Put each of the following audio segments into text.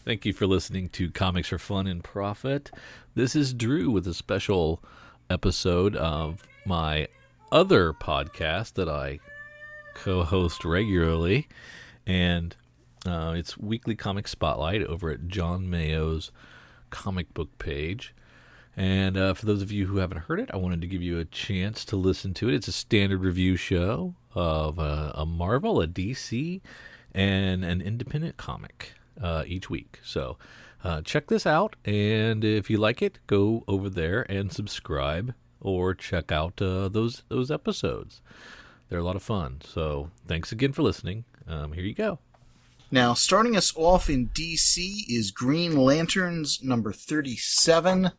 Thank you for listening to Comics for Fun and Profit. This is Drew with a special episode of my other podcast that I co-host regularly, and it's Weekly Comic Spotlight over at John Mayo's comic book page. And for those of you who haven't heard it, I wanted to give you a chance to listen to it. It's a standard review show of a Marvel, a DC, and an independent comic each week. So check this out, and if you like it, go over there and subscribe or check out those episodes. They're a lot of fun. So thanks again for listening. Here you go. Now, starting us off in DC is Green Lanterns number 37.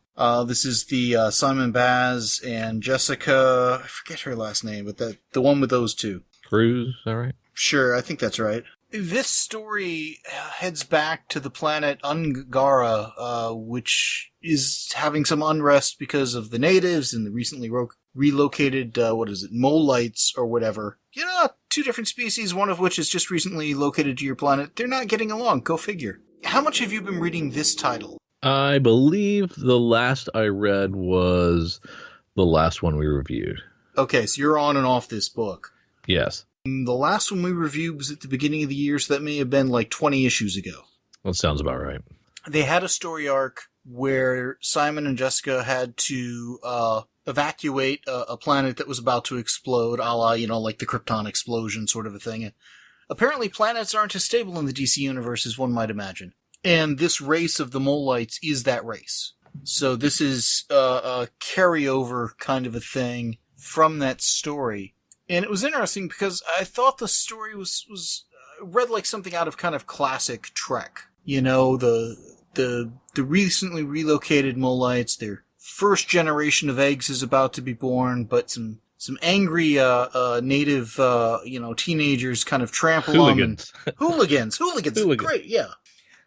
This is the Simon Baz and Jessica, I forget her last name, but the one with those two. Cruz, is that right? Sure, I think that's right. This story heads back to the planet Ungara, which is having some unrest because of the natives and the recently relocated, Molites or whatever. You know, two different species, one of which is just recently located to your planet. They're not getting along, go figure. How much have you been reading this title? I believe the last I read was the last one we reviewed. Okay, so you're on and off this book. Yes. The last one we reviewed was at the beginning of the year, so that may have been like 20 issues ago. That sounds about right. They had a story arc where Simon and Jessica had to evacuate a planet that was about to explode, a la, like the Krypton explosion sort of a thing. Apparently planets aren't as stable in the DC universe as one might imagine. And this race of the Molites is that race. So this is a carryover kind of a thing from that story. And it was interesting because I thought the story was read like something out of kind of classic Trek. You know, the recently relocated Molites, their first generation of eggs is about to be born, but some angry native teenagers kind of trample Hooligans. on hooligans. Great, yeah.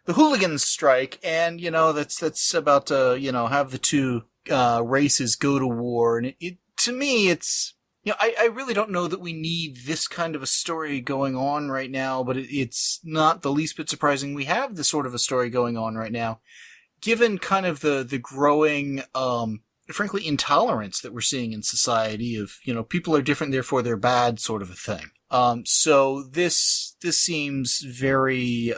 The hooligans strike, and that's about to have the two races go to war. And it to me, it's I really don't know that we need this kind of a story going on right now, but it's not the least bit surprising we have this sort of a story going on right now, given kind of the growing, frankly, intolerance that we're seeing in society of, people are different, therefore they're bad sort of a thing. So this seems very,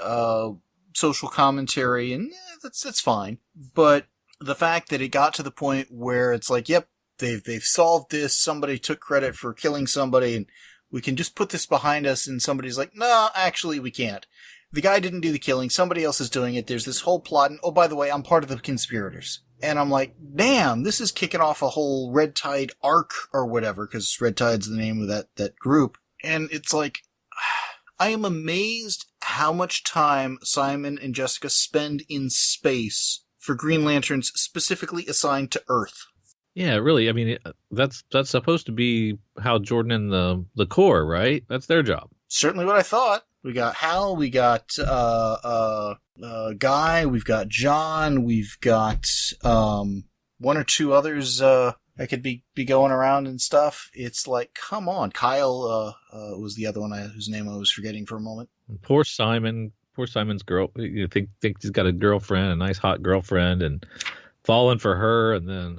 social commentary, and that's fine. But the fact that it got to the point where it's like, yep, they've solved this, somebody took credit for killing somebody, and we can just put this behind us, and somebody's like, no, actually we can't. The guy didn't do the killing, somebody else is doing it, there's this whole plot, and oh, by the way, I'm part of the conspirators. And I'm like, damn, this is kicking off a whole Red Tide arc, or whatever, because Red Tide's the name of that group. And it's like, I am amazed how much time Simon and Jessica spend in space for Green Lanterns specifically assigned to Earth. Yeah, really. I mean, that's supposed to be Hal Jordan and the Corps, right? That's their job. Certainly what I thought. We got Hal, we got Guy, we've got John, we've got one or two others that could be going around and stuff. It's like, come on. Kyle was the other one whose name I was forgetting for a moment. Poor Simon. Poor Simon's girl. You think he's got a girlfriend, a nice hot girlfriend, and falling for her, and then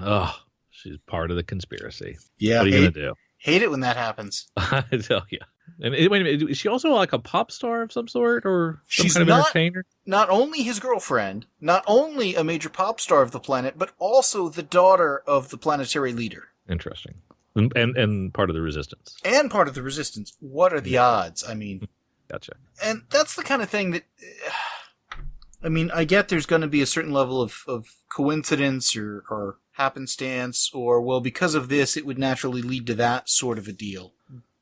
she's part of the conspiracy. Yeah, what are you gonna do? Hate it when that happens. I tell you. And wait a minute, is she also like a pop star of some sort, or some She's kind of entertainer? Not only his girlfriend, not only a major pop star of the planet, but also the daughter of the planetary leader. Interesting. And part of the resistance. And part of the resistance. What are the odds? I mean... Gotcha. And that's the kind of thing that... I mean, I get there's going to be a certain level of coincidence or happenstance, or, well, because of this, it would naturally lead to that sort of a deal.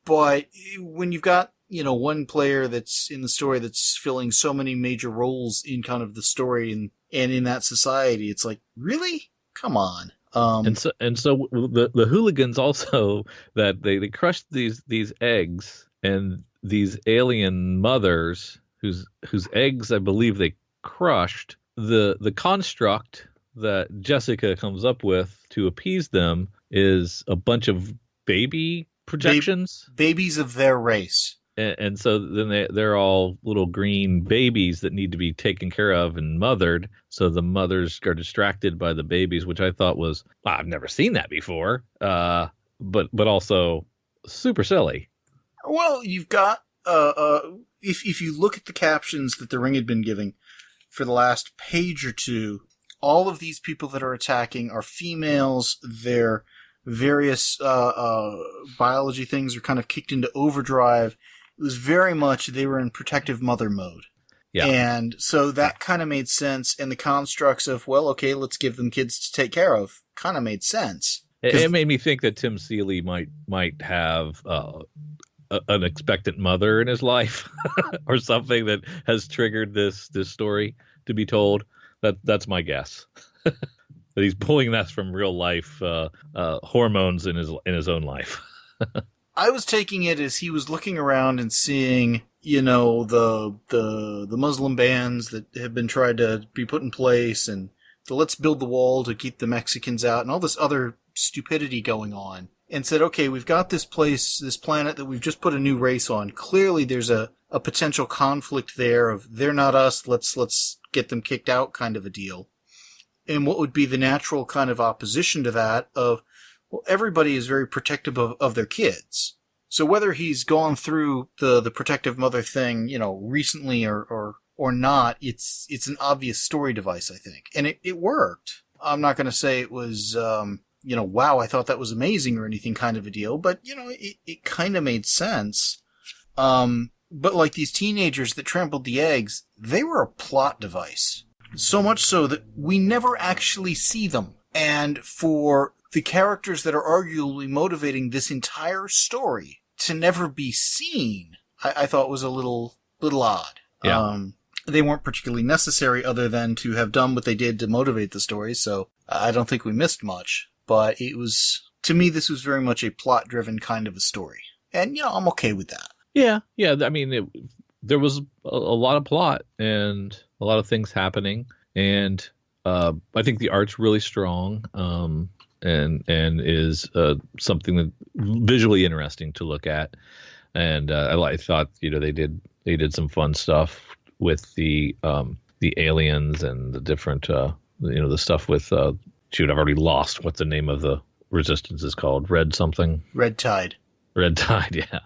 But when you've got, one player that's in the story that's filling so many major roles in kind of the story and in that society, it's like, really? Come on. And so the hooligans also, that they crushed these eggs, and these alien mothers whose eggs I believe they crushed, the construct that Jessica comes up with to appease them is a bunch of baby projections. Babies of their race. And so then they're all little green babies that need to be taken care of and mothered. So the mothers are distracted by the babies, which I thought was, wow, I've never seen that before. But also super silly. Well, you've got if you look at the captions that the Ring had been giving for the last page or two, all of these people that are attacking are females. Their various biology things are kind of kicked into overdrive. It was very much they were in protective mother mode. Yeah. And so that kind of made sense. And the constructs of, well, okay, let's give them kids to take care of kind of made sense. It made me think that Tim Seeley might have an expectant mother in his life or something that has triggered this story to be told. That's my guess. That he's pulling that from real life hormones in his own life. I was taking it as he was looking around and seeing, the Muslim bans that have been tried to be put in place, and the let's build the wall to keep the Mexicans out, and all this other stupidity going on, and said, okay, we've got this place, this planet that we've just put a new race on. Clearly there's a potential conflict there of they're not us, let's get them kicked out kind of a deal. And what would be the natural kind of opposition to that of, well, everybody is very protective of their kids. So whether he's gone through the protective mother thing, recently or not, it's an obvious story device, I think. And it worked. I'm not going to say it was, wow, I thought that was amazing or anything kind of a deal, but, it kind of made sense. But like these teenagers that trampled the eggs, they were a plot device. So much so that we never actually see them. And for the characters that are arguably motivating this entire story to never be seen, I thought was a little odd. Yeah. They weren't particularly necessary other than to have done what they did to motivate the story, so I don't think we missed much. But it was, to me, this was very much a plot-driven kind of a story. And, I'm okay with that. Yeah. I mean, there was a lot of plot and a lot of things happening, and I think the art's really strong, and is something that visually interesting to look at. And I thought they did some fun stuff with the aliens and the different the stuff with shoot, I've already lost what the name of the resistance is called. Red something. Red Tide. Red Tide, yeah.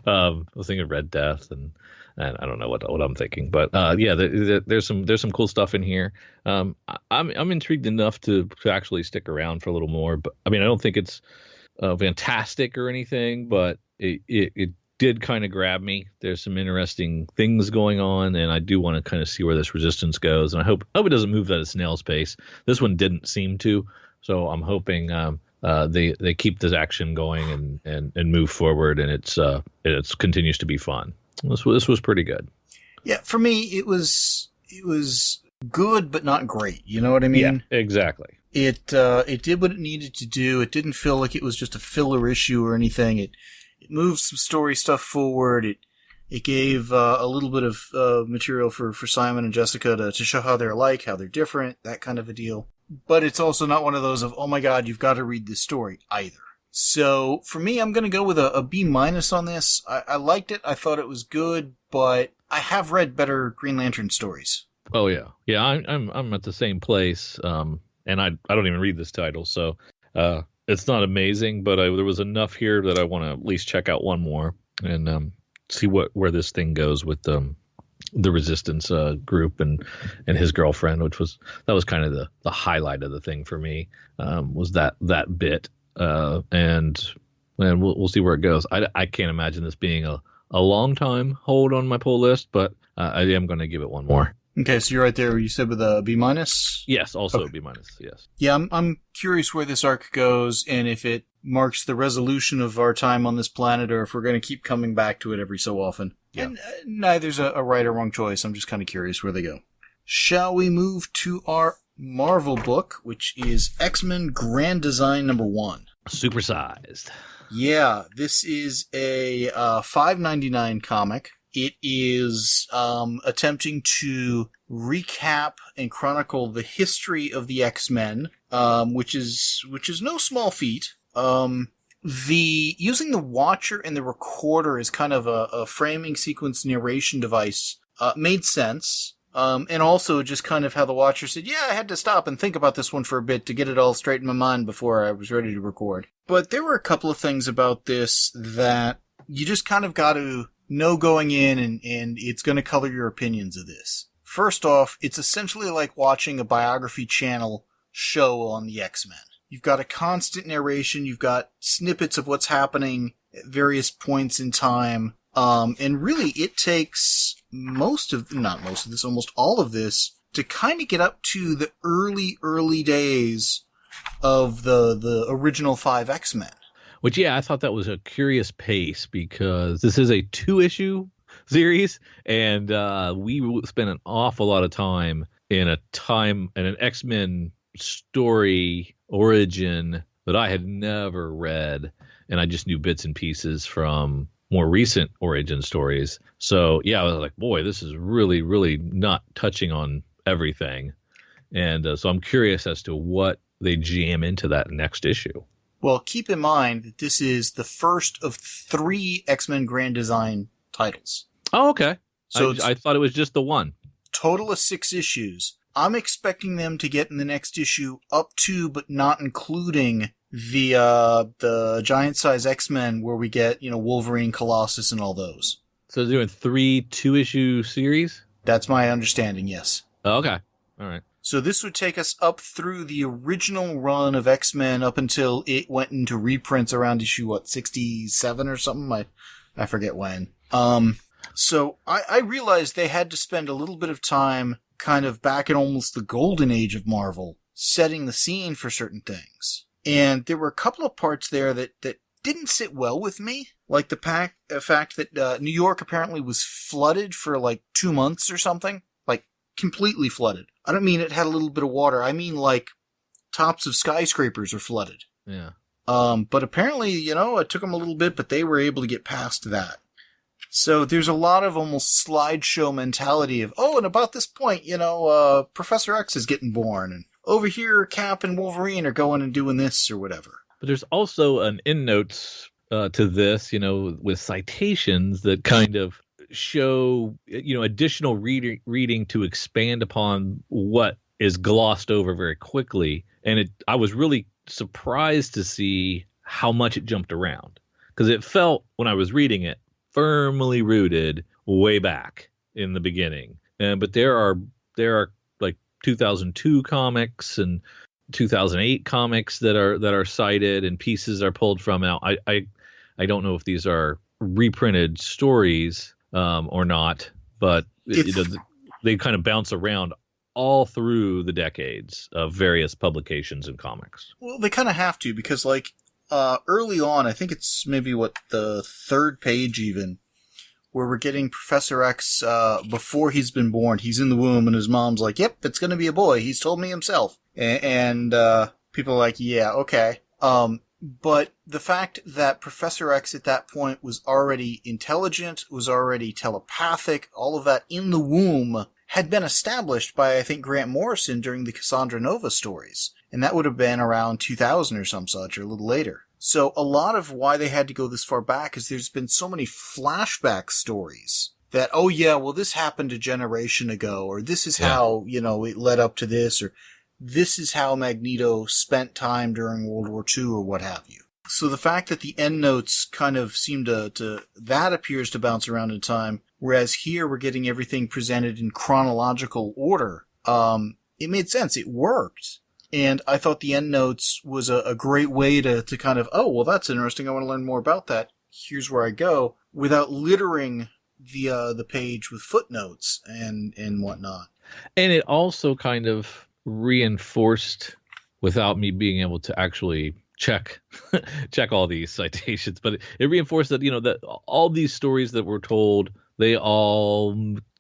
I was thinking Red Death, and I don't know what I'm thinking, but there's some cool stuff in here. I'm intrigued enough to actually stick around for a little more. But I mean, I don't think it's fantastic or anything, but it did kind of grab me. There's some interesting things going on, and I do want to kind of see where this resistance goes. And I hope it doesn't move at a snail's pace. This one didn't seem to, so I'm hoping they keep this action going and move forward, and it continues to be fun. This was pretty good. Yeah, for me it was good but not great. You know what I mean? Yeah, exactly. It did what it needed to do. It didn't feel like it was just a filler issue or anything. It moved some story stuff forward. It gave a little bit of material for Simon and Jessica to show how they're alike, how they're different, that kind of a deal. But it's also not one of those of, oh my god, you've got to read this story either. So for me, I'm going to go with a B- on this. I liked it. I thought it was good, but I have read better Green Lantern stories. Oh yeah. Yeah, I'm at the same place. And I don't even read this title, so it's not amazing, but there was enough here that I want to at least check out one more and see where this thing goes with the resistance group and his girlfriend, which was kind of the highlight of the thing for me, was that bit, and we'll see where it goes. I can't imagine this being a long time hold on my pull list, but I am going to give it one more. Okay, so you're right there. You said with a B-? Yes, also okay. B-. Yes. Yeah, I'm curious where this arc goes, and if it marks the resolution of our time on this planet, or if we're going to keep coming back to it every so often. Yeah. And neither's a right or wrong choice. I'm just kind of curious where they go. Shall we move to our Marvel book, which is X-Men Grand Design #1? Supersized. Yeah, this is a $5.99 comic. It is attempting to recap and chronicle the history of the X-Men, which is no small feat. using the Watcher and the Recorder as kind of a framing sequence narration device made sense. And also just kind of how the Watcher said, yeah, I had to stop and think about this one for a bit to get it all straight in my mind before I was ready to record. But there were a couple of things about this that you just kind of got to know going in, and it's going to color your opinions of this. First off, it's essentially like watching a biography channel show on the X-Men. You've got a constant narration, you've got snippets of what's happening at various points in time, and really it takes almost all of this to kind of get up to the early days of the original 5 X-Men. Which, yeah, I thought that was a curious pace because this is a 2-issue series, and we spent an awful lot of time in an X-Men story origin that I had never read, and I just knew bits and pieces from more recent origin stories. So, yeah, I was like, boy, this is really, really not touching on everything. And so I'm curious as to what they jam into that next issue. Well, keep in mind that this is the first of 3 X-Men Grand Design titles. Oh, okay. So I thought it was just the one. Total of 6 issues. I'm expecting them to get in the next issue up to, but not including the giant size X-Men where we get, Wolverine, Colossus, and all those. So they're doing 3 2-issue series? That's my understanding, yes. Oh, okay. All right. So this would take us up through the original run of X-Men up until it went into reprints around issue, 67 or something? I forget when. So I realized they had to spend a little bit of time kind of back in almost the golden age of Marvel, setting the scene for certain things. And there were a couple of parts there that didn't sit well with me. Like the fact that New York apparently was flooded for like 2 months or something. Like, completely flooded. I don't mean it had a little bit of water. I mean like tops of skyscrapers are flooded. Yeah. But apparently, it took them a little bit, but they were able to get past that. So there's a lot of almost slideshow mentality of, and about this point, Professor X is getting born, and over here, Cap and Wolverine are going and doing this or whatever. But there's also an endnotes to this, with citations that kind of show, additional reading to expand upon what is glossed over very quickly. And I was really surprised to see how much it jumped around, because it felt, when I was reading it, firmly rooted way back in the beginning. But there are like 2002 comics and 2008 comics that are cited, and pieces are pulled from. Now, I don't know if these are reprinted stories or not, but they kind of bounce around all through the decades of various publications and comics. Well, they kind of have to, because early on, I think it's maybe the 3rd page even, where we're getting Professor X before he's been born. He's in the womb, and his mom's like, yep, it's going to be a boy. He's told me himself. And people are like, yeah, okay. But the fact that Professor X at that point was already intelligent, was already telepathic, all of that in the womb had been established by, I think, Grant Morrison during the Cassandra Nova stories. And that would have been around 2000 or some such, or a little later. So a lot of why they had to go this far back is there's been so many flashback stories that, this happened a generation ago, or this is how, it led up to this, or this is how Magneto spent time during World War II, or what have you. So the fact that the endnotes kind of seem to that appears to bounce around in time, whereas here we're getting everything presented in chronological order, it made sense. It worked. And I thought the endnotes was a great way to kind of, that's interesting. I want to learn more about that. Here's where I go, without littering the page with footnotes and whatnot. And it also kind of reinforced, without me being able to actually check all these citations, but it reinforced that, that all these stories that were told, they all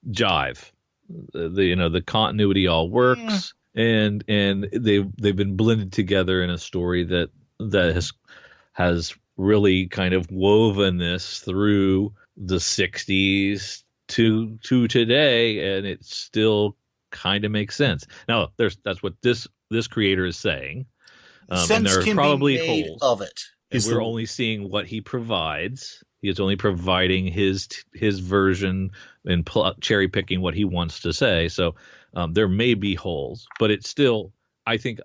jive. The continuity all works. And they've been blended together in a story that has really kind of woven this through the 60s to today, and it still kind of makes sense. Now, that's what this creator is saying. Sense and there can are probably be made holes of it. And we're only seeing what he provides. He is only providing his version and cherry picking what he wants to say. So there may be holes, but it's still, I think,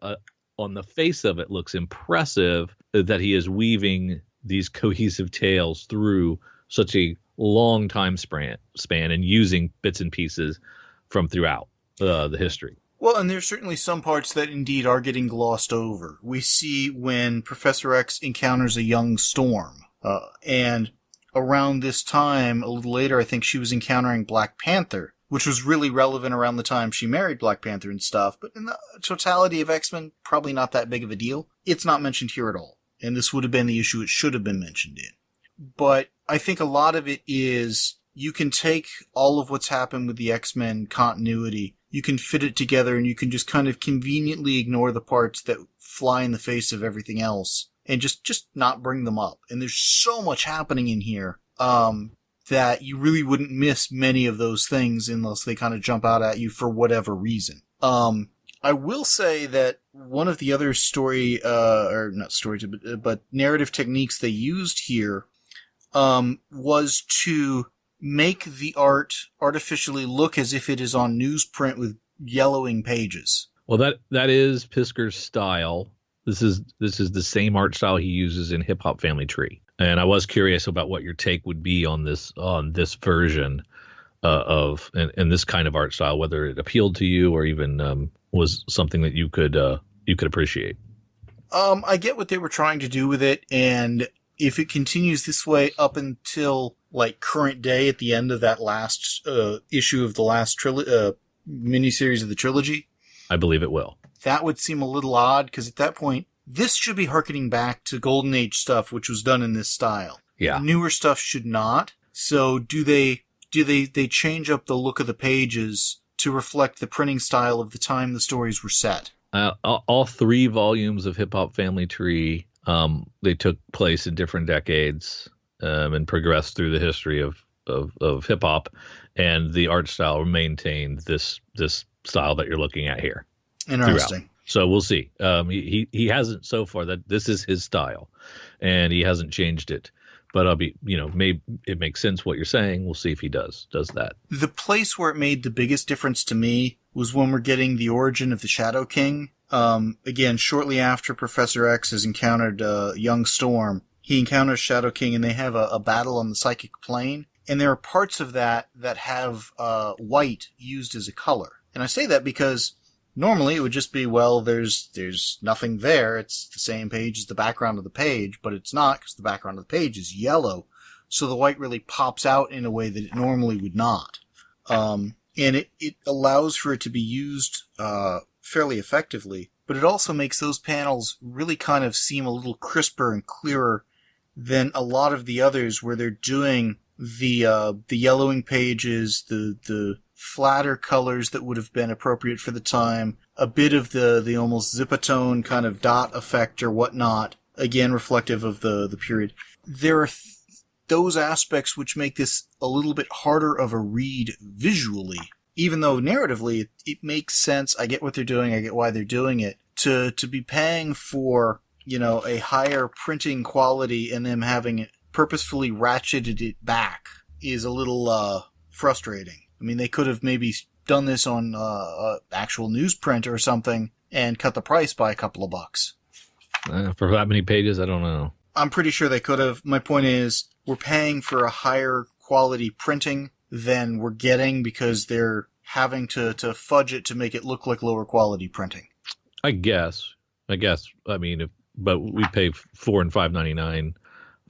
on the face of it, looks impressive that he is weaving these cohesive tales through such a long time span and using bits and pieces from throughout the history. Well, and there's certainly some parts that indeed are getting glossed over. We see when Professor X encounters a young Storm, and around this time, a little later, I think she was encountering Black Panther, which was really relevant around the time she married Black Panther and stuff, but in the totality of X-Men, probably not that big of a deal. It's not mentioned here at all, and this would have been the issue it should have been mentioned in. But I think a lot of it is, you can take all of what's happened with the X-Men continuity, you can fit it together, and you can just kind of conveniently ignore the parts that fly in the face of everything else, and just not bring them up. And there's so much happening in here, that you really wouldn't miss many of those things unless they kind of jump out at you for whatever reason. I will say that one of the other but narrative techniques they used here, was to make the art artificially look as if it is on newsprint with yellowing pages. Well, that is Pisker's style. This is the same art style he uses in Hip Hop Family Tree. And I was curious about what your take would be on this version of this kind of art style, whether it appealed to you or even was something that you could appreciate. I get what they were trying to do with it, and if it continues this way up until like current day at the end of that last issue of the last miniseries of the trilogy, I believe it will. That would seem a little odd, because at that point, this should be hearkening back to Golden Age stuff, which was done in this style. Yeah. Newer stuff should not. So do they change up the look of the pages to reflect the printing style of the time the stories were set? All 3 volumes of Hip Hop Family Tree, they took place in different decades and progressed through the history of hip hop, and the art style maintained this style that you're looking at here. Interesting. Throughout. So we'll see. He hasn't so far, that this is his style, and he hasn't changed it. But maybe it makes sense what you're saying. We'll see if he does that. The place where it made the biggest difference to me was when we're getting the origin of the Shadow King. Again, shortly after Professor X has encountered young Storm, he encounters Shadow King, and they have a battle on the psychic plane. And there are parts of that have white used as a color. And I say that because normally it would just be, well, there's nothing there. It's the same page as the background of the page, but it's not, because the background of the page is yellow. So the white really pops out in a way that it normally would not. And it allows for it to be used fairly effectively, but it also makes those panels really kind of seem a little crisper and clearer than a lot of the others, where they're doing the yellowing pages, the flatter colors that would have been appropriate for the time, a bit of the almost zipatone kind of dot effect or whatnot, again reflective of the period. There are those aspects which make this a little bit harder of a read visually, even though narratively it makes sense. I get what they're doing, I get why they're doing it. To be paying for, a higher printing quality and them having it purposefully ratcheted it back is a little frustrating. I mean, they could have maybe done this on actual newsprint or something and cut the price by a couple of bucks. For that many pages, I don't know. I'm pretty sure they could have. My point is, we're paying for a higher quality printing than we're getting because they're having to fudge it to make it look like lower quality printing. I guess. I mean, but we pay $4 and $5.99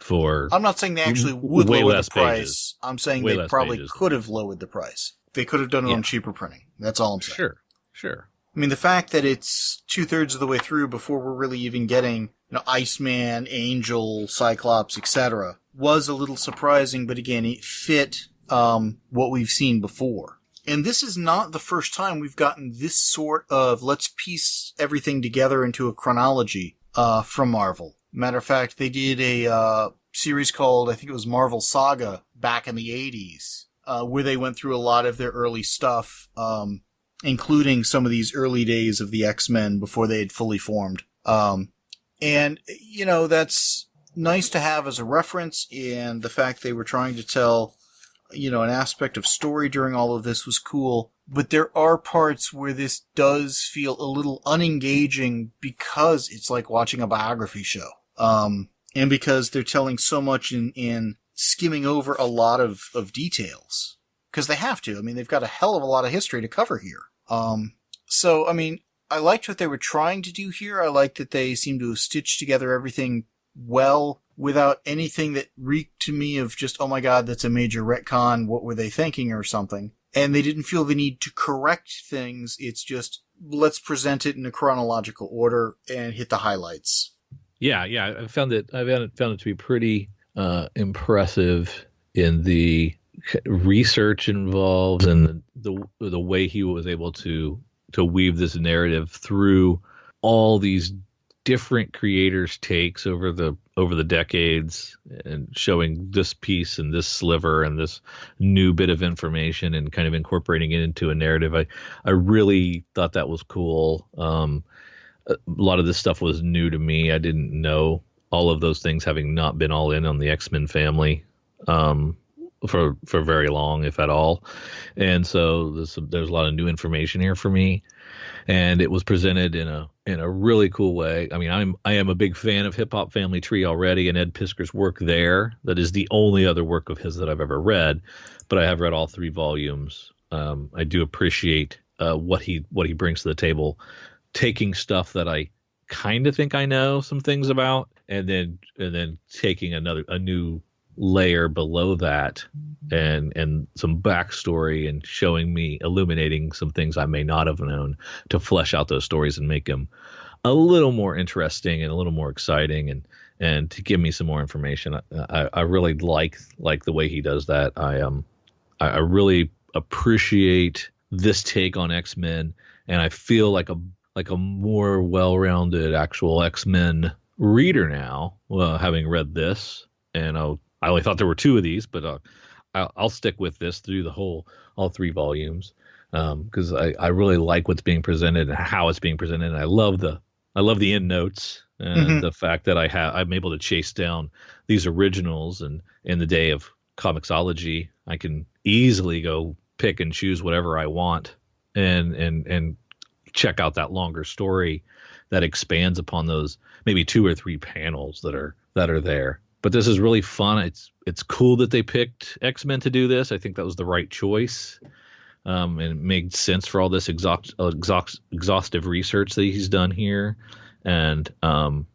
for. I'm not saying they actually would lower the price. Pages. I'm saying they probably could have lowered the price. They could have done it on cheaper printing. That's all I'm saying. Sure. I mean, the fact that it's 2/3 of the way through before we're really even getting, Iceman, Angel, Cyclops, etc., was a little surprising, but again, it fit what we've seen before. And this is not the first time we've gotten this sort of let's piece everything together into a chronology from Marvel. Matter of fact, they did a series called, I think it was Marvel Saga, back in the 80s, where they went through a lot of their early stuff, including some of these early days of the X-Men before they had fully formed. And, that's nice to have as a reference, and the fact they were trying to tell, an aspect of story during all of this was cool. But there are parts where this does feel a little unengaging because it's like watching a biography show. And because they're telling so much in skimming over a lot of details. Because they have to. I mean, they've got a hell of a lot of history to cover here. So, I mean, I liked what they were trying to do here. I liked that they seemed to have stitched together everything well without anything that reeked to me of just, oh my god, that's a major retcon, what were they thinking or something. And they didn't feel the need to correct things. It's just, let's present it in a chronological order and hit the highlights. Yeah, I found it to be pretty impressive in the research involved and the way he was able to weave this narrative through all these different creators' takes over the decades, and showing this piece and this sliver and this new bit of information and kind of incorporating it into a narrative. I really thought that was cool. A lot of this stuff was new to me. I didn't know all of those things, having not been all in on the X-Men family for very long, if at all. And so there's a lot of new information here for me, and it was presented in a really cool way. I mean, I am a big fan of Hip Hop Family Tree already, and Ed Pisker's work there. That is the only other work of his that I've ever read, but I have read all 3 volumes. I do appreciate what he brings to the table, taking stuff that I kind of think I know some things about, and then taking a new layer below that and some backstory, and showing me, illuminating some things I may not have known, to flesh out those stories and make them a little more interesting and a little more exciting, and to give me some more information. I really like the way he does that. I really appreciate this take on X-Men, and I feel like a more well-rounded actual X-Men reader now, having read this. And I only thought there were 2 of these, but I'll stick with this through all 3 volumes, because I really like what's being presented and how it's being presented. And I love the end notes and the fact that I'm able to chase down these originals, and in the day of Comixology, I can easily go pick and choose whatever I want and check out that longer story that expands upon those maybe 2 or 3 panels that are there. But this is really fun. It's cool that they picked X-Men to do this. I think that was the right choice. And it made sense for all this exhaustive research that he's done here. And I'm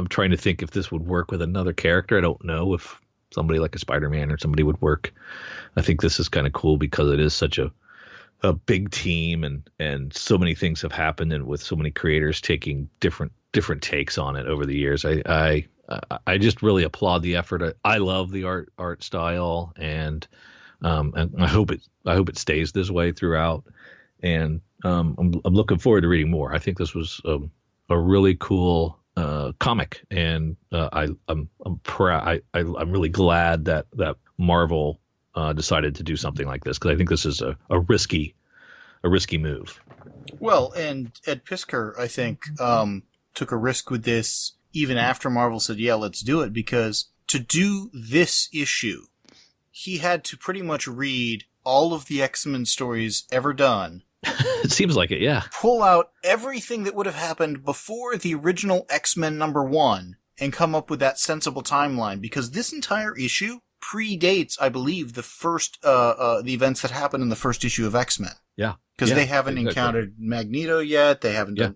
trying to think if this would work with another character. I don't know if somebody like a Spider-Man or somebody would work. I think this is kind of cool because it is such a big team, and so many things have happened, and with so many creators taking different takes on it over the years. I just really applaud the effort. I love the art style, and I hope it stays this way throughout. And I'm looking forward to reading more. I think this was a really cool comic, and I'm proud. I'm really glad that Marvel decided to do something like this, because I think this is a risky move. Well, and Ed Piskor, I think, took a risk with this even after Marvel said, yeah, let's do it, because to do this issue, he had to pretty much read all of the X-Men stories ever done. It seems like it, yeah. Pull out everything that would have happened before the original X-Men #1 and come up with that sensible timeline, because this entire issue predates, I believe, the first the events that happened in the first issue of X-Men. Yeah. Because they haven't encountered Magneto yet. They haven't done,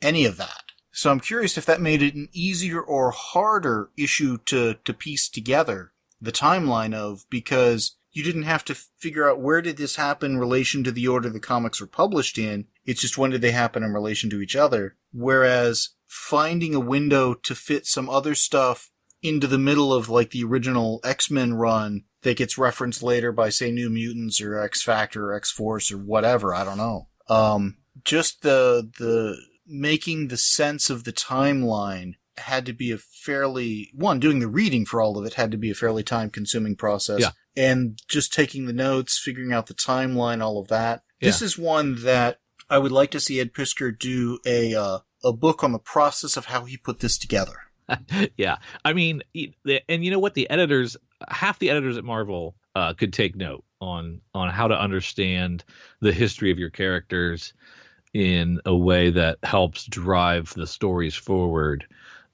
any of that. So I'm curious if that made it an easier or harder issue to piece together the timeline of, because you didn't have to figure out where did this happen in relation to the order the comics were published in. It's just when did they happen in relation to each other. Whereas finding a window to fit some other stuff into the middle of like the original X-Men run that gets referenced later by, say, New Mutants or X-Factor or X-Force or whatever, I don't know. Just the making the sense of the timeline had to be a fairly, doing the reading for all of it had to be a fairly time-consuming process. Yeah. And just taking the notes, figuring out the timeline, all of that. Yeah. This is one that I would like to see Ed Piskor do a book on the process of how he put this together. Yeah. I mean, and you know what? Half the editors at Marvel could take note on how to understand the history of your characters in a way that helps drive the stories forward,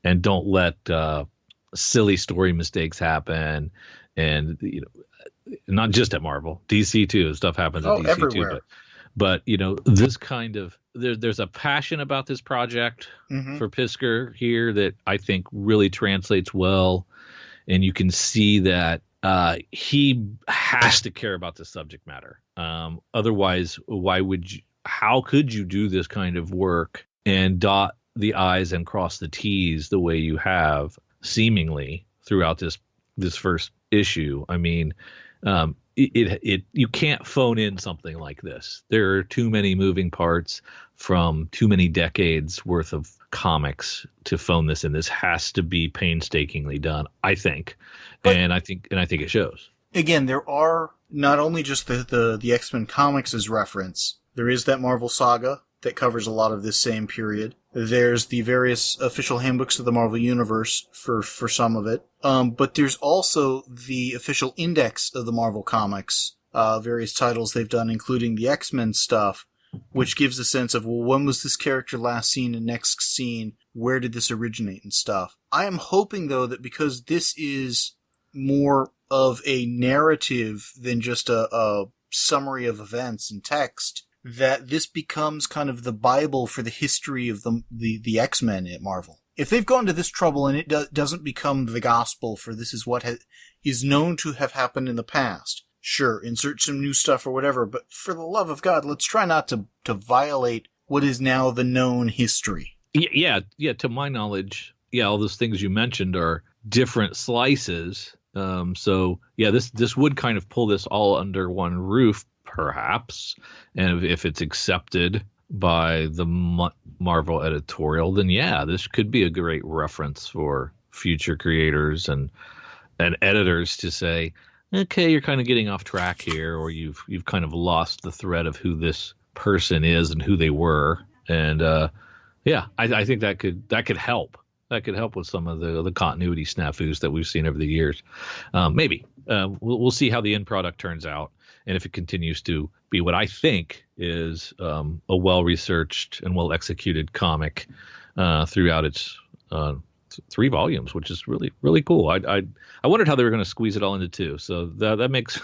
and don't let silly story mistakes happen. And not just at Marvel, DC too. Stuff happens at DC too, everywhere. but this kind of there's a passion about this project for Pisker here that I think really translates well, and you can see that he has to care about the subject matter. Otherwise, how could you do this kind of work and dot the I's and cross the T's the way you have seemingly throughout this first issue? I mean, you can't phone in something like this. There are too many moving parts from too many decades worth of comics to phone this in. This has to be painstakingly done, I think. And I think it shows. Again, there are not only just the X-Men comics as reference, there is that Marvel saga that covers a lot of this same period. There's the various official handbooks of the Marvel Universe for some of it. But there's also the official index of the Marvel Comics, various titles they've done, including the X-Men stuff, which gives a sense of, well, when was this character last seen and next seen? Where did this originate and stuff? I am hoping, though, that because this is more of a narrative than just a summary of events and text, that this becomes kind of the Bible for the history of the X-Men at Marvel. If they've gone to this trouble and it doesn't become the gospel for this is what is known to have happened in the past, sure, insert some new stuff or whatever, but for the love of God, let's try not to violate what is now the known history. Yeah. To my knowledge, all those things you mentioned are different slices. So this would kind of pull this all under one roof, perhaps, and if it's accepted by the Marvel editorial, then this could be a great reference for future creators and editors to say, okay, you're kind of getting off track here, or you've kind of lost the thread of who this person is and who they were, and I think that could help. That could help with some of the continuity snafus that we've seen over the years. Maybe we'll see how the end product turns out, and if it continues to be what I think is a well-researched and well-executed comic throughout its 3 volumes, which is really, really cool. I wondered how they were going to squeeze it all into 2. So that makes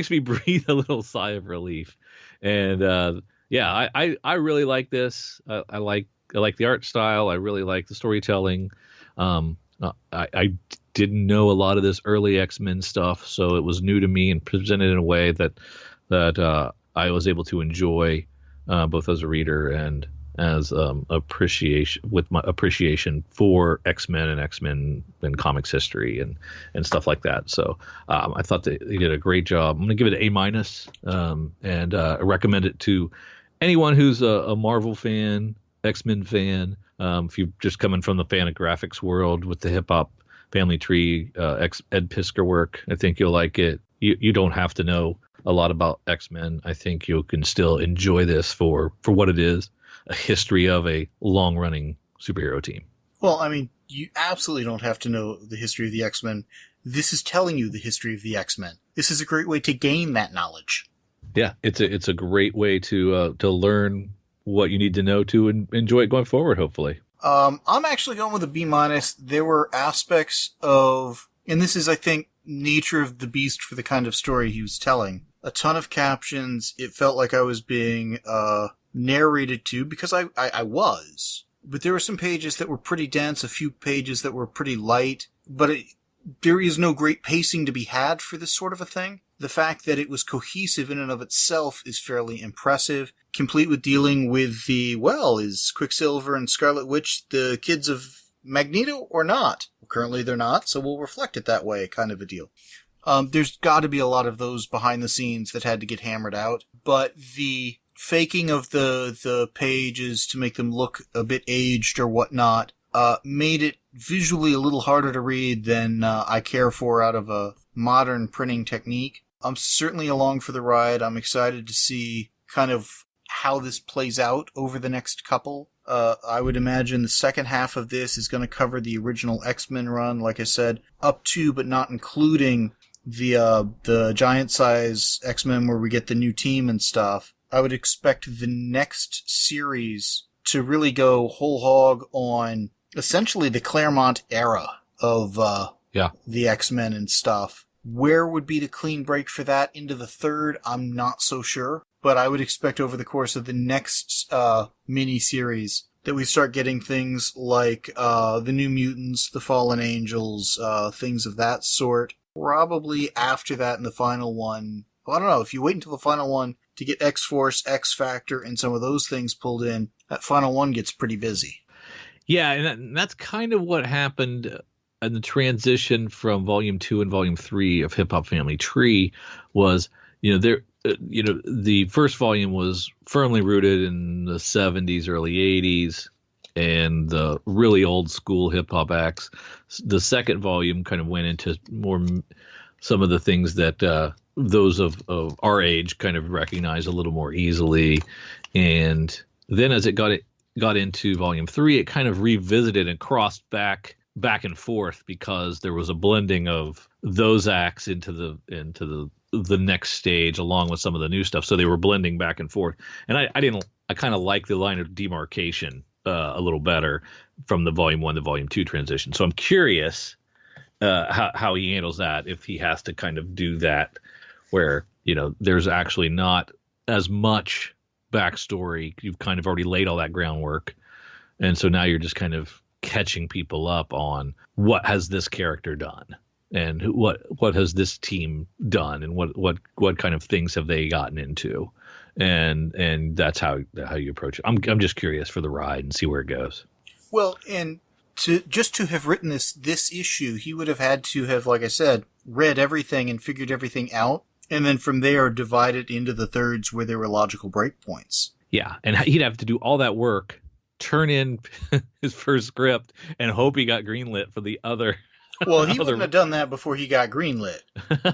me breathe a little sigh of relief. And I really like this. I like the art style. I really like the storytelling. I didn't know a lot of this early X-Men stuff, so it was new to me and presented in a way that I was able to enjoy both as a reader and as my appreciation for X-Men and comics history and stuff like that. So I thought they did a great job. I'm going to give it an A-, and I recommend it to anyone who's a Marvel fan, X-Men fan. If you're just coming from the Fantagraphics world with the hip hop family tree, Ed Pisker work, I think you'll like it. You don't have to know a lot about X-Men. I think you can still enjoy this for what it is, a history of a long running superhero team. Well, I mean, you absolutely don't have to know the history of the X-Men. This is telling you the history of the X-Men. This is a great way to gain that knowledge. Yeah, it's a great way to learn what you need to know to enjoy it going forward, hopefully. I'm actually going with a B-. There were aspects of, and this is, I think, nature of the beast for the kind of story he was telling. A ton of captions. It felt like I was being narrated to, because I was. But there were some pages that were pretty dense, a few pages that were pretty light, but there is no great pacing to be had for this sort of a thing. The fact that it was cohesive in and of itself is fairly impressive, complete with dealing with is Quicksilver and Scarlet Witch the kids of Magneto or not? Well, currently they're not, so we'll reflect it that way, kind of a deal. There's got to be a lot of those behind the scenes that had to get hammered out, but the faking of the pages to make them look a bit aged or whatnot made it visually a little harder to read than I care for out of a modern printing technique. I'm certainly along for the ride. I'm excited to see kind of how this plays out over the next couple. I would imagine the second half of this is going to cover the original X-Men run, like I said, up to but not including the giant size X-Men where we get the new team and stuff. I would expect the next series to really go whole hog on essentially the Claremont era of the X-Men and stuff. Where would be the clean break for that into the third? I'm not so sure. But I would expect over the course of the next mini-series that we start getting things like the New Mutants, the Fallen Angels, things of that sort. Probably after that in the final one. Well, I don't know. If you wait until the final one to get X-Force, X-Factor, and some of those things pulled in, that final one gets pretty busy. Yeah, and that's kind of what happened in the transition from Volume 2 and Volume 3 of Hip Hop Family Tree was, the first volume was firmly rooted in the 70s, early 80s, and the really old school hip hop acts. The second volume kind of went into more some of the things that those of our age kind of recognize a little more easily. And then as it got into Volume 3, it kind of revisited and crossed back and forth because there was a blending of those acts into the next stage along with some of the new stuff. So they were blending back and forth. And I kind of like the line of demarcation a little better from the Volume 1 to Volume 2 transition. So I'm curious how he handles that, if he has to kind of do that where, there's actually not as much backstory. You've kind of already laid all that groundwork. And so now you're just kind of catching people up on what has this character done and what has this team done and what kind of things have they gotten into. And that's how you approach it. I'm just curious for the ride and see where it goes. Well, and to have written this issue, he would have had to have, like I said, read everything and figured everything out, and then from there divide it into the thirds where there were logical breakpoints. Yeah, and he'd have to do all that work, turn in his first script, and hope he got greenlit for the other. Well, he wouldn't have done that before he got greenlit.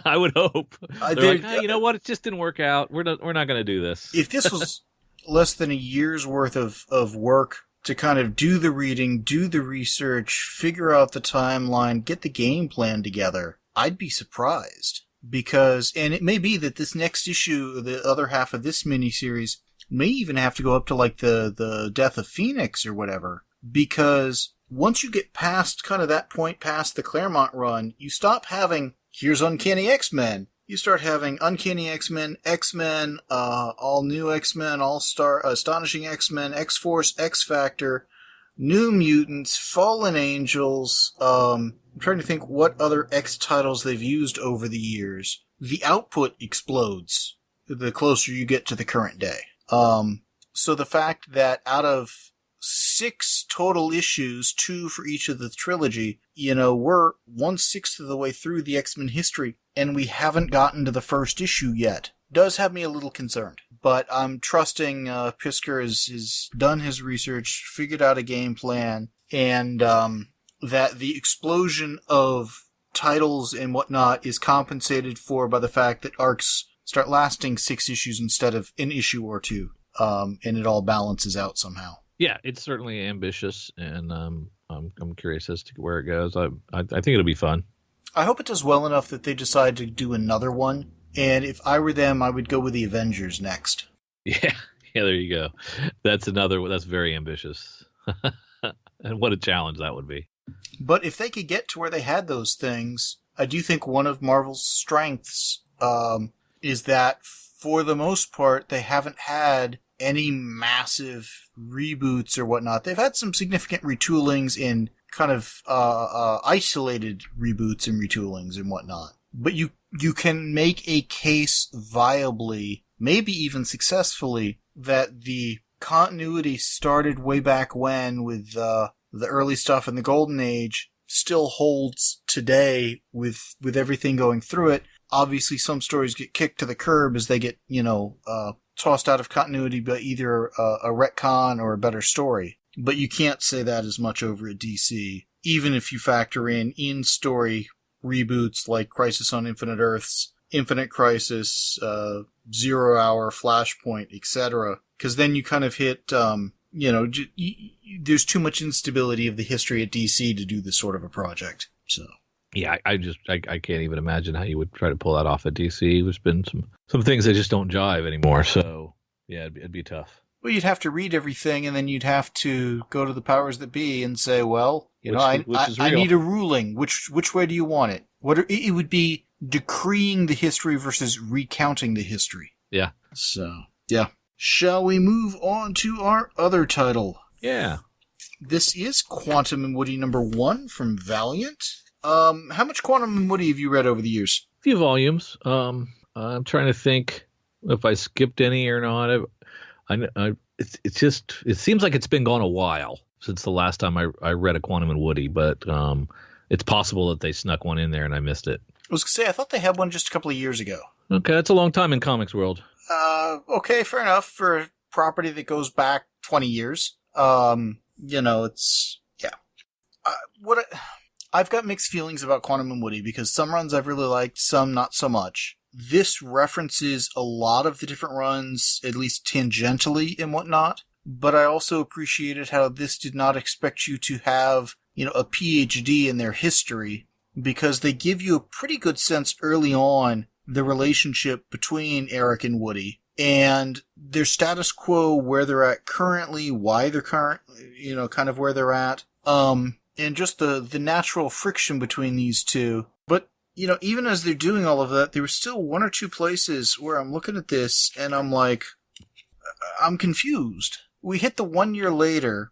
I would hope. You know what? It just didn't work out. We're not going to do this. If this was less than a year's worth of work to kind of do the reading, do the research, figure out the timeline, get the game plan together, I'd be surprised. And it may be that this next issue, the other half of this miniseries, may even have to go up to like the Death of Phoenix or whatever, because once you get past kind of that point, past the Claremont run, you stop having, here's Uncanny X-Men. You start having Uncanny X-Men, X-Men, All New X-Men, All-Star, Astonishing X-Men, X-Force, X-Factor, New Mutants, Fallen Angels. I'm trying to think what other X titles they've used over the years. The output explodes the closer you get to the current day. So the fact that out of 6 total issues, 2 for each of the trilogy, we're 1/6 of the way through the X-Men history, and we haven't gotten to the first issue yet. Does have me a little concerned. But I'm trusting Pisker has done his research, figured out a game plan, and that the explosion of titles and whatnot is compensated for by the fact that arcs start lasting 6 issues instead of an issue or 2, and it all balances out somehow. Yeah, it's certainly ambitious, and I'm curious as to where it goes. I think it'll be fun. I hope it does well enough that they decide to do another one. And if I were them, I would go with the Avengers next. Yeah, there you go. That's very ambitious. And what a challenge that would be. But if they could get to where they had those things, I do think one of Marvel's strengths is that for the most part, they haven't had any massive reboots or whatnot. They've had some significant retoolings in kind of isolated reboots and retoolings and whatnot. But you can make a case viably, maybe even successfully, that the continuity started way back when with the early stuff in the Golden Age still holds today with everything going through it. Obviously, some stories get kicked to the curb as they get, tossed out of continuity by either a retcon or a better story. But you can't say that as much over at DC, even if you factor in story reboots like Crisis on Infinite Earths, Infinite Crisis, 0 Hour, Flashpoint, etc. because then you kind of hit, there's too much instability of the history at DC to do this sort of a project. So yeah, I can't even imagine how you would try to pull that off at DC. There's been some things that just don't jive anymore. So yeah, it'd be tough. Well, you'd have to read everything, and then you'd have to go to the powers that be and say, well, I need a ruling. Which way do you want it? It would be decreeing the history versus recounting the history. Yeah. So, yeah. Shall we move on to our other title? Yeah. This is Quantum and Woody #1 from Valiant. How much Quantum and Woody have you read over the years? A few volumes. I'm trying to think if I skipped any or not. It seems like it's been gone a while since the last time I read a Quantum and Woody, but it's possible that they snuck one in there and I missed it. I was going to say, I thought they had one just a couple of years ago. Okay, that's a long time in comics world. Okay, fair enough for a property that goes back 20 years. It's, yeah. I've got mixed feelings about Quantum and Woody because some runs I've really liked, some not so much. This references a lot of the different runs, at least tangentially and whatnot, but I also appreciated how this did not expect you to have, a PhD in their history, because they give you a pretty good sense early on the relationship between Eric and Woody and their status quo, where they're at currently, why they're kind of where they're at, and just the natural friction between these two. But even as they're doing all of that, there were still one or two places where I'm looking at this and I'm like, I'm confused. We hit the 1 year later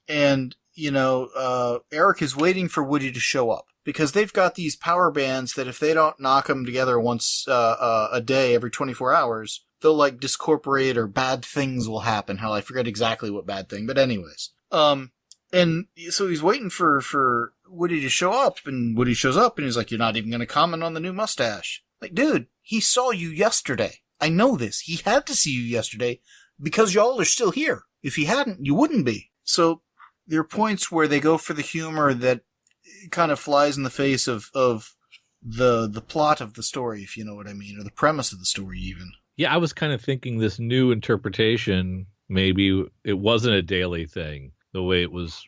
and, Eric is waiting for Woody to show up because they've got these power bands that if they don't knock them together once a day every 24 hours, they'll like discorporate or bad things will happen. Hell, I forget exactly what bad thing, but anyways. And so he's waiting for Woody to show up, and Woody shows up, and he's like, you're not even going to comment on the new mustache. Like, dude, he saw you yesterday. I know this. He had to see you yesterday because y'all are still here. If he hadn't, you wouldn't be. So there are points where they go for the humor that kind of flies in the face of the plot of the story, if you know what I mean, or the premise of the story even. Yeah, I was kind of thinking this new interpretation, maybe it wasn't a daily thing. The way it was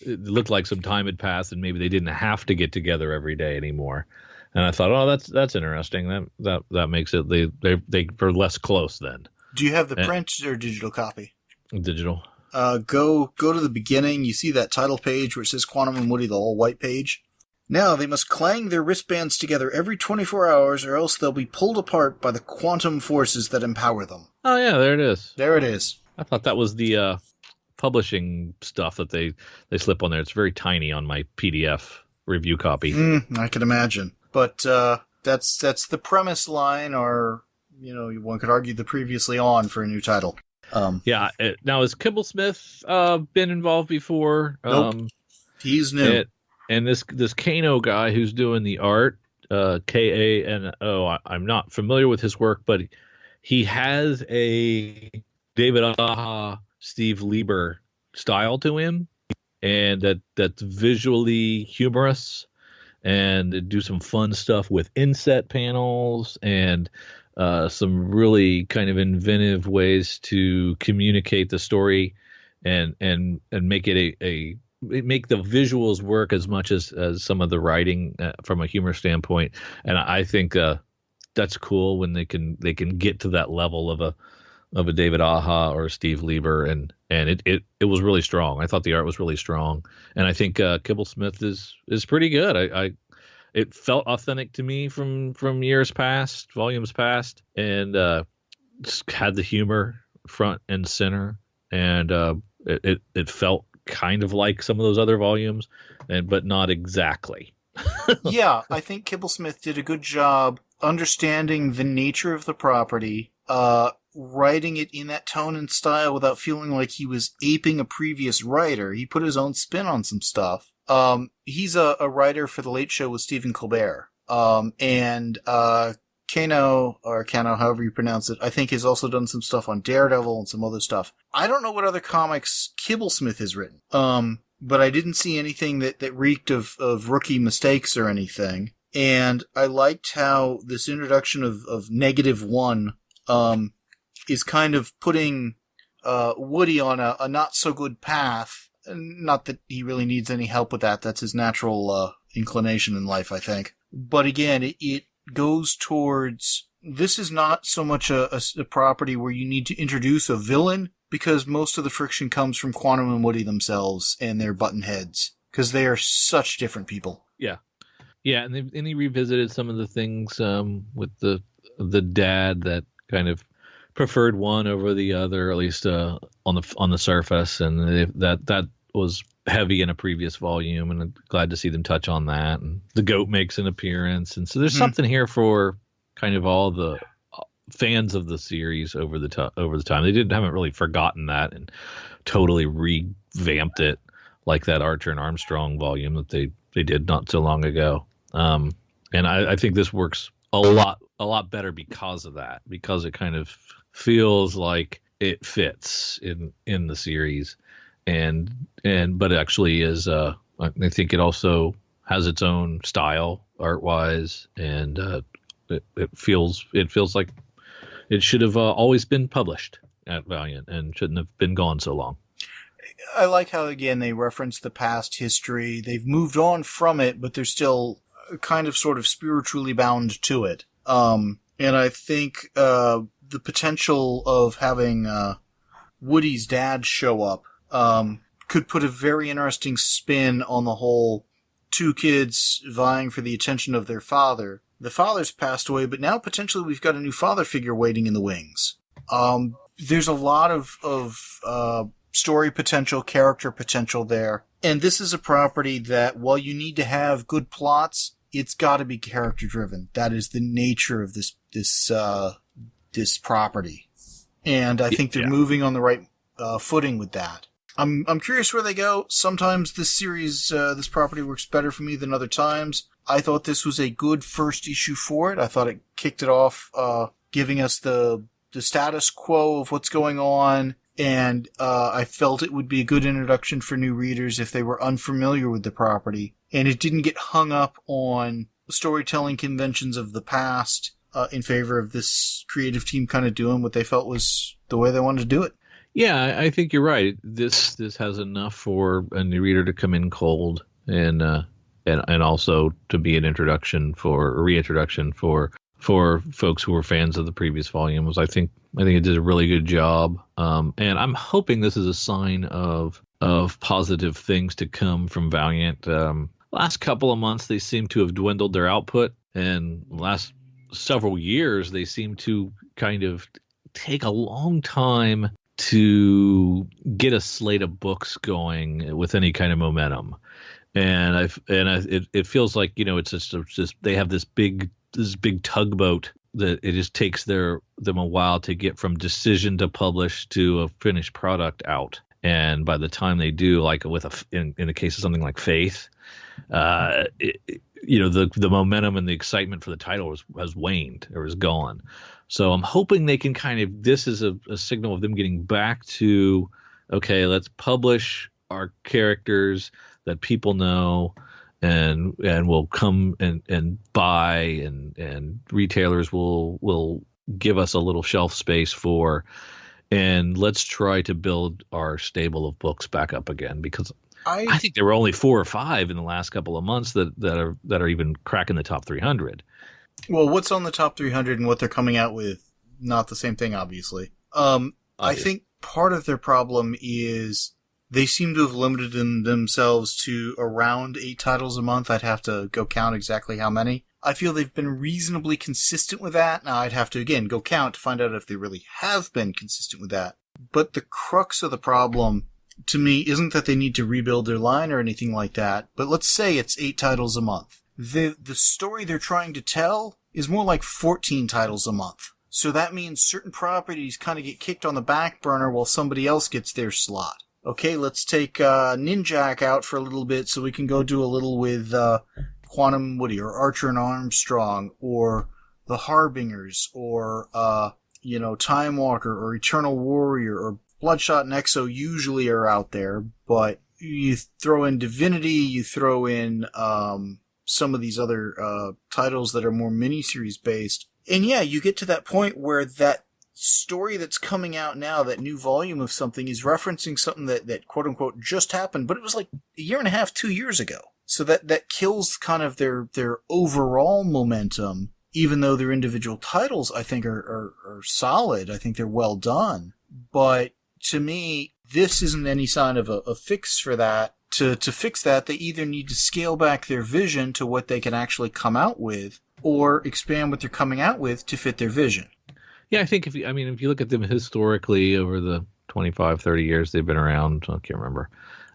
it looked like some time had passed and maybe they didn't have to get together every day anymore. And I thought, oh, that's interesting. That makes it, they were less close then. Do you have the print or digital copy? Digital. Go to the beginning. You see that title page where it says Quantum and Woody, the all white page. Now they must clang their wristbands together every 24 hours or else they'll be pulled apart by the quantum forces that empower them. Oh yeah, there it is. There it is. I thought that was the publishing stuff that they slip on there. It's very tiny on my PDF review copy. I can imagine. But that's the premise line, or one could argue the previously on for a new title. Now has Kibblesmith been involved before? Nope. He's new. And this Kano guy who's doing the art, Kano, I'm not familiar with his work, but he has a David Aja, Steve Lieber style to him, and that's visually humorous, and do some fun stuff with inset panels and some really kind of inventive ways to communicate the story and make it make the visuals work as much as some of the writing from a humor standpoint. And I think that's cool when they can get to that level of a David Aja or Steve Lieber, and it was really strong. I thought the art was really strong, and I think Kibblesmith is pretty good. It felt authentic to me from volumes past, and just had the humor front and center, and it felt kind of like some of those other volumes, but not exactly. Yeah, I think Kibblesmith did a good job understanding the nature of the property, writing it in that tone and style without feeling like he was aping a previous writer. He put his own spin on some stuff. He's a writer for The Late Show with Stephen Colbert. And Kano, however you pronounce it, I think has also done some stuff on Daredevil and some other stuff. I don't know what other comics Kibblesmith has written. But I didn't see anything that reeked of rookie mistakes or anything. And I liked how this introduction of -1, is kind of putting Woody on a not so good path. Not that he really needs any help with that. That's his natural inclination in life, I think. But again, it goes towards, this is not so much a property where you need to introduce a villain, because most of the friction comes from Quantum and Woody themselves and their button heads, because they are such different people. Yeah. Yeah, and he revisited some of the things with the dad that kind of preferred one over the other, at least on the surface, and that was heavy in a previous volume, and I'm glad to see them touch on that. And the goat makes an appearance, and so there's something here for kind of all the fans of the series over the time. They haven't really forgotten that and totally revamped it like that Archer and Armstrong volume that they did not so long ago. And I think this works a lot better because of that, because it kind of feels like it fits in the series, but it actually is. I think it also has its own style art wise, and it feels like it should have always been published at Valiant and shouldn't have been gone so long. I like how, again, they reference the past history. They've moved on from it, but they're still kind of sort of spiritually bound to it. And I think the potential of having Woody's dad show up could put a very interesting spin on the whole two kids vying for the attention of their father. The father's passed away, but now potentially we've got a new father figure waiting in the wings. There's a lot of story potential, character potential there. And this is a property that, while you need to have good plots, it's got to be character driven. That is the nature of this property. And I think they're moving on the right footing with that. I'm curious where they go. Sometimes this series, this property works better for me than other times. I thought this was a good first issue for it. I thought it kicked it off, giving us the status quo of what's going on. And I felt it would be a good introduction for new readers if they were unfamiliar with the property. And it didn't get hung up on storytelling conventions of the past in favor of this creative team kind of doing what they felt was the way they wanted to do it. Yeah, I think you're right. This has enough for a new reader to come in cold, and also to be an introduction for a reintroduction for folks who were fans of the previous volumes. I think it did a really good job, and I'm hoping this is a sign of positive things to come from Valiant. Last couple of months, they seem to have dwindled their output, and last several years, they seem to kind of take a long time to get a slate of books going with any kind of momentum. And it feels like, it's just they have this big tugboat that it just takes them a while to get from decision to publish to a finished product out. And by the time they do, like in the case of something like Faith, the momentum and the excitement for the title has waned or is gone. So I'm hoping they can this is a signal of them getting back to, okay, let's publish our characters that people know and will come and buy, and retailers will give us a little shelf space for, and let's try to build our stable of books back up again, because I think there were only 4 or 5 in the last couple of months that are even cracking the top 300. Well, what's on the top 300 and what they're coming out with, not the same thing, obviously. I think part of their problem is they seem to have limited themselves to around 8 titles a month. I'd have to go count exactly how many. I feel they've been reasonably consistent with that. Now, I'd have to, again, go count to find out if they really have been consistent with that. But the crux of the problem, to me, isn't that they need to rebuild their line or anything like that. But let's say it's 8 titles a month. The story they're trying to tell is more like 14 titles a month. So that means certain properties kind of get kicked on the back burner while somebody else gets their slot. Okay, let's take Ninjak out for a little bit so we can go do a little with Quantum Woody or Archer and Armstrong or the Harbingers or, Time Walker or Eternal Warrior or Bloodshot and Exo usually are out there, but you throw in Divinity, you throw in some of these other titles that are more miniseries based. And yeah, you get to that point where that story that's coming out now, that new volume of something, is referencing something that quote unquote just happened, but it was like a year and a half, 2 years ago. So that kills kind of their overall momentum, even though their individual titles, I think, are solid. I think they're well done. But to me, this isn't any sign of a fix for that. To fix that, they either need to scale back their vision to what they can actually come out with, or expand what they're coming out with to fit their vision. Yeah, I think if you look at them historically over the 25, 30 years they've been around, I can't remember.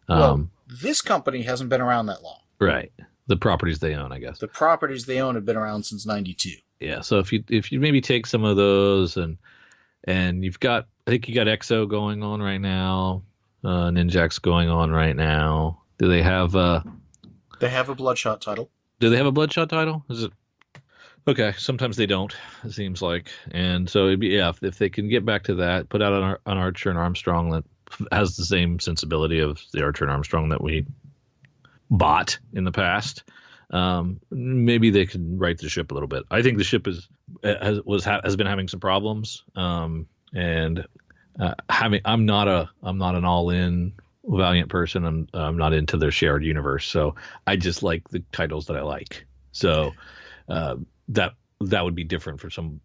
Well, this company hasn't been around that long. Right. The properties they own, I guess. The properties they own have been around since 92. Yeah, so if you maybe take some of those and you've got, I think you got EXO going on right now, Ninjax going on right now. Do they have They have a Bloodshot title. Do they have a Bloodshot title? Is it okay? Sometimes they don't. It seems like, and so it'd be, yeah, if they can get back to that, put out an Archer and Armstrong that has the same sensibility of the Archer and Armstrong that we bought in the past. Maybe they could right the ship a little bit. I think the ship has been having some problems, and I'm not an all-in Valiant person. I'm not into their shared universe, so I just like the titles that I like. So that would be different for some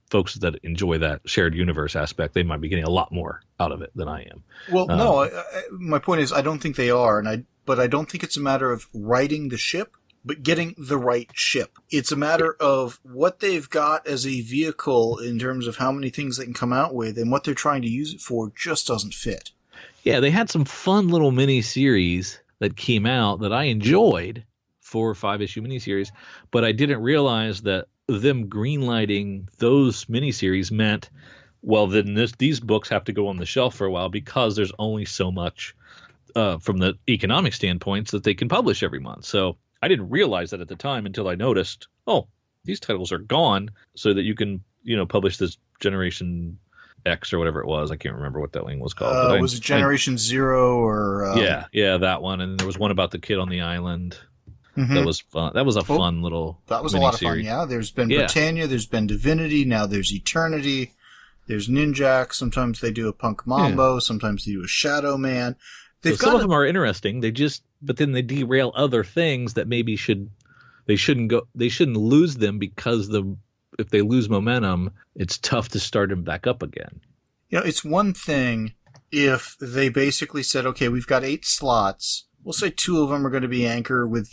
folks that enjoy that shared universe aspect. They might be getting a lot more out of it than I am. Well, no, my point is I don't think they are, but I don't think it's a matter of righting the ship, but getting the right ship. It's a matter of what they've got as a vehicle in terms of how many things they can come out with, and what they're trying to use it for just doesn't fit. Yeah, they had some fun little mini-series that came out that I enjoyed, 4 or 5 issue miniseries, but I didn't realize that them greenlighting those miniseries meant, well, then these books have to go on the shelf for a while because there's only so much from the economic standpoints that they can publish every month. So I didn't realize that at the time until I noticed, oh, these titles are gone, so that you can publish this Generation X or whatever it was. I can't remember what that thing was called. Was it Generation Zero or? Yeah, that one. And there was one about the kid on the island. Mm-hmm. That was fun. That was a fun little. That was a lot of fun. Yeah, there's been Britannia, there's been Divinity, now there's Eternity, there's Ninjax. Sometimes they do a Punk Mambo, sometimes they do a Shadow Man. Some of them are interesting. But then they derail other things that maybe they shouldn't lose them, because if they lose momentum, it's tough to start them back up again. It's one thing if they basically said, okay, we've got 8 slots. We'll say 2 of them are going to be Anchor with,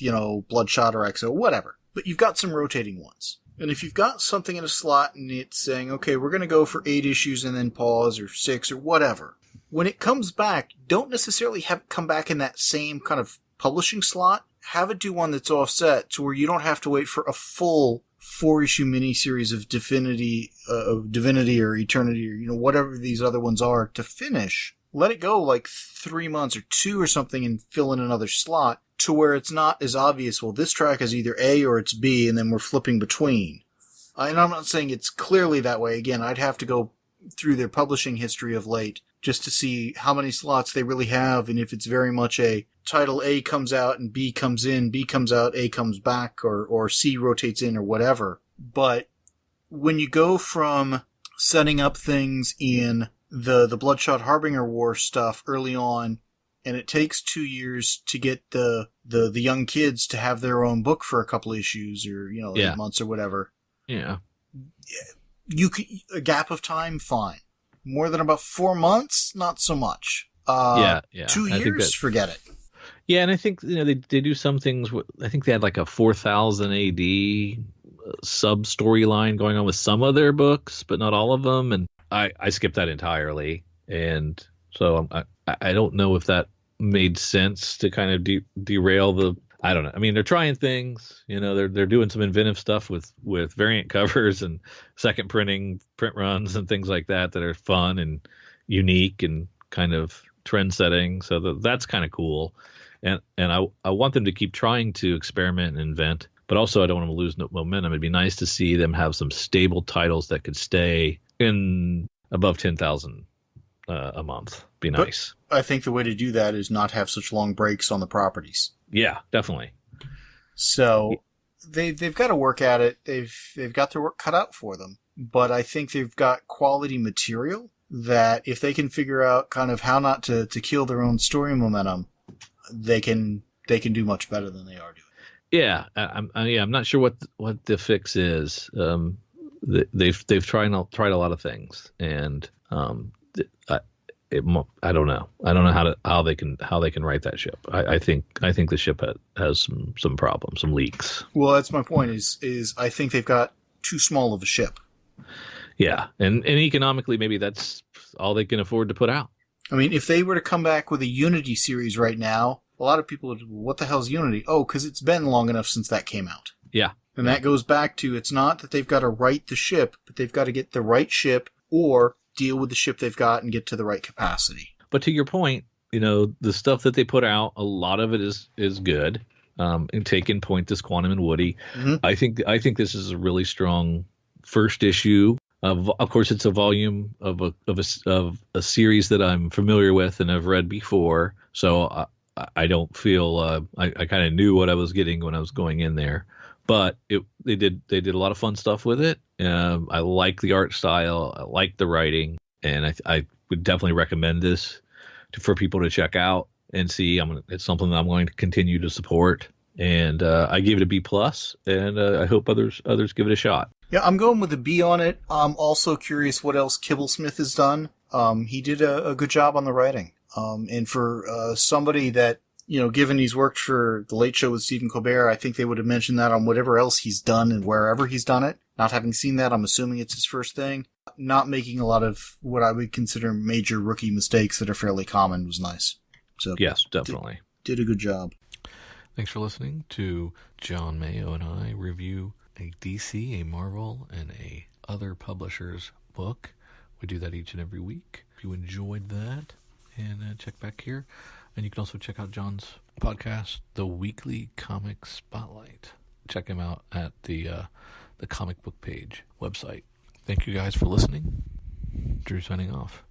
Bloodshot or EXO, whatever. But you've got some rotating ones. And if you've got something in a slot and it's saying, okay, we're going to go for 8 issues and then pause, or 6 or whatever. When it comes back, don't necessarily have it come back in that same kind of publishing slot. Have it do one that's offset to where you don't have to wait for a full 4-issue miniseries of Divinity or Eternity or, whatever these other ones are to finish. Let it go like 3 months or 2 or something and fill in another slot to where it's not as obvious, well, this track is either A or it's B, and then we're flipping between. And I'm not saying it's clearly that way. Again, I'd have to go through their publishing history of late just to see how many slots they really have, and if it's very much a title A comes out and B comes in, B comes out, A comes back, or C rotates in or whatever. But when you go from setting up things in the Bloodshot Harbinger War stuff early on, and it takes 2 years to get the young kids to have their own book for a couple issues or 8 months or whatever. Yeah. A gap of time, fine. More than about 4 months, not so much. 2 years, forget it. Yeah, and I think they do some things. I think they had like a 4000 AD sub storyline going on with some of their books, but not all of them. And I skipped that entirely, and so I don't know if that made sense to kind of derail the. I don't know. I mean, they're trying things. They're doing some inventive stuff with variant covers and second print runs and things like that are fun and unique and kind of trend setting. So that's kind of cool. And I want them to keep trying to experiment and invent, but also I don't want them to lose momentum. It'd be nice to see them have some stable titles that could stay in above 10,000 a month. Be nice. But I think the way to do that is not have such long breaks on the properties. Yeah, definitely. So they've got to work at it. They've got their work cut out for them. but I think they've got quality material that if they can figure out kind of how not to kill their own story momentum, they can do much better than they are doing. Yeah, I'm not sure what the fix is. They've tried a lot of things, and I don't know. I don't know how they can right that ship. I think the ship has some problems, some leaks. Well, that's my point. Is I think they've got too small of a ship. Yeah, and economically, maybe that's all they can afford to put out. I mean, if they were to come back with a Unity series right now, a lot of people would, what the hell's Unity? Oh, because it's been long enough since that came out. Yeah. And that goes back to, it's not that they've got to right the ship, but they've got to get the right ship or deal with the ship they've got and get to the right capacity. But to your point, the stuff that they put out, a lot of it is good. And taking point this Quantum and Woody, mm-hmm. I think this is a really strong first issue. Of course, it's a volume of a series that I'm familiar with and I've read before, so I don't feel I kind of knew what I was getting when I was going in there. But they did a lot of fun stuff with it. I like the art style, I like the writing, and I would definitely recommend this for people to check out and see. It's something that I'm going to continue to support, and I gave it a B+, and I hope others give it a shot. Yeah, I'm going with a B on it. I'm also curious what else Kibblesmith has done. He did a good job on the writing. And for somebody that, given he's worked for The Late Show with Stephen Colbert, I think they would have mentioned that on whatever else he's done and wherever he's done it. Not having seen that, I'm assuming it's his first thing. Not making a lot of what I would consider major rookie mistakes that are fairly common was nice. So yes, definitely. Did a good job. Thanks for listening to John Mayo and I review a DC, a Marvel, and a other publisher's book. We do that each and every week. If you enjoyed that, and check back here. And you can also check out John's podcast, The Weekly Comic Spotlight. Check him out at the comic book page website. Thank you guys for listening. Drew signing off.